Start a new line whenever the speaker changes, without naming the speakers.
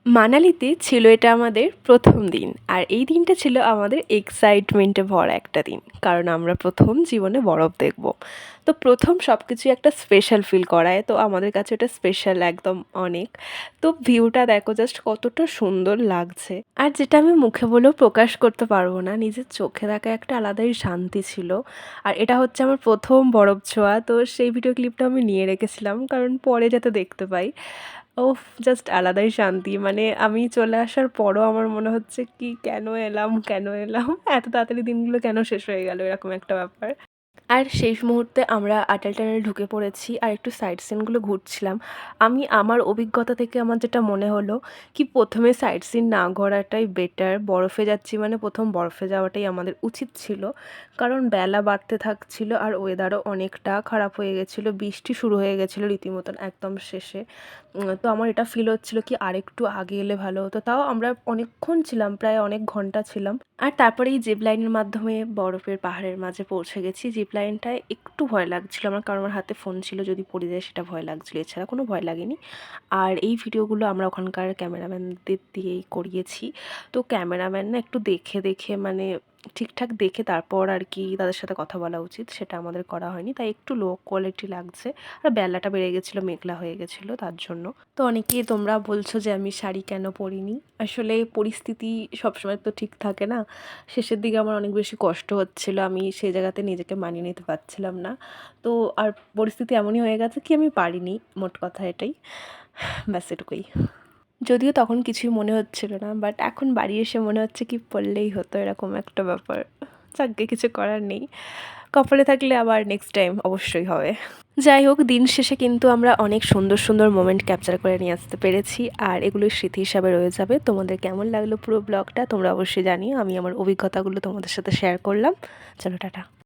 মানালিতে ছিল এটা আমাদের প্রথম দিন। আর এই দিনটা ছিল আমাদের এক্সাইটমেন্টে ভরা একটা দিন। কারণ আমরা প্রথম জীবনে বরফ দেখব। তো প্রথম সব কিছুই একটা স্পেশাল ফিল করায়। তো আমাদের কাছে এটা স্পেশাল একদম অনেক। তো ভিউটা দেখো জাস্ট কতটা সুন্দর লাগছে। আর যেটা আমি মুখে বলেও প্রকাশ করতে পারবো না, নিজের চোখে দেখা একটা আলাদাই শান্তি ছিল। আর এটা হচ্ছে আমার প্রথম বরফ ছোঁয়া। তো সেই ভিডিও ক্লিপটা আমি নিয়ে রেখেছিলাম কারণ পরে যাতে দেখতে পাই। ওফ! জাস্ট আলাদাই শান্তি। মানে আমি চলে আসার পরও আমার মনে হচ্ছে কি কেন এলাম, কেন এলাম? এত তাড়াতাড়ি দিনগুলো কেন শেষ হয়ে গেল? এরকম একটা ব্যাপার। আর শেষ মুহূর্তে আমরা আটাল টানেলে ঢুকে পড়েছি আর একটু সাইট সিনগুলো ঘুরছিলাম। আমি আমার অভিজ্ঞতা থেকে আমার যেটা মনে হলো কি ১ম এ সাইট সিন না ঘোরাটাই বেটার। বরফে যাচ্ছি মানে ১ম বরফে যাওয়াটাই আমাদের উচিত ছিল। কারণ বেলা বাড়তে থাকছিল আর ওয়েদারও অনেকটা খারাপ হয়ে গেছিলো। বৃষ্টি শুরু হয়ে গেছিলো রীতিমতন একদম শেষে। তো আমার এটা ফিল হচ্ছিল কি আরেকটু আগে এলে ভালো হতো। তাও আমরা অনেকক্ষণ ছিলাম, প্রায় অনেক ঘন্টা ছিলাম। আর তারপরে এই জিপ লাইনের মাধ্যমে বরফের পাহাড়ের মাঝে পৌঁছে গেছি। জিপ লাইনটায় একটু ভয় লাগছিল আমার, কারণ আমার হাতে ফোন ছিল, যদি পড়ে যায় সেটা ভয় লাগছিল। এছাড়া কোনো ভয় লাগেনি। আর এই ভিডিওগুলো আমরা ওখানকার ক্যামেরাম্যানদের দিয়েই করিয়েছি। তো ক্যামেরাম্যান না একটু দেখে, দেখে মানে ঠিকঠাক দেখে তারপর আর কি তাদের সাথে কথা বলা উচিত, সেটা আমাদের করা হয়নি। তাই একটু লো কোয়ালিটি লাগছে। আর বেলাটা বেড়ে গেছিলো, মেঘলা হয়ে গেছিলো তার জন্য। তো অনেকেই তোমরা বলছো যে আমি শাড়ি কেন পরিনি। আসলে পরিস্থিতি সবসময় তো ঠিক থাকে না। শেষের দিকে আমার অনেক বেশি কষ্ট হচ্ছিল। আমি সেই জায়গাতে নিজেকে মানিয়ে নিতে পারছিলাম না। তো আর পরিস্থিতি এমনই হয়ে গেছে কি আমি পারিনি, মোট কথা এটাই। ব্যাস এটুকুই। যদিও তখন কিছুই মনে হচ্ছিল না, বাট এখন বাড়ি এসে মনে হচ্ছে কি পড়লেই হতো, এরকম একটা ব্যাপার। যাকগে, কিছু করার নেই। কপালে থাকলে আবার নেক্সট টাইম অবশ্যই হবে। যাই হোক, দিন শেষে কিন্তু আমরা অনেক সুন্দর, সুন্দর মোমেন্ট ক্যাপচার করে নিয়ে আসতে পেরেছি। আর এগুলো স্মৃতি হিসাবে রয়ে যাবে। তোমাদের কেমন লাগলো পুরো ব্লগটা তোমরা অবশ্যই জানিও। আমি আমার অভিজ্ঞতাগুলো তোমাদের সাথে শেয়ার করলাম। চলো টাটা।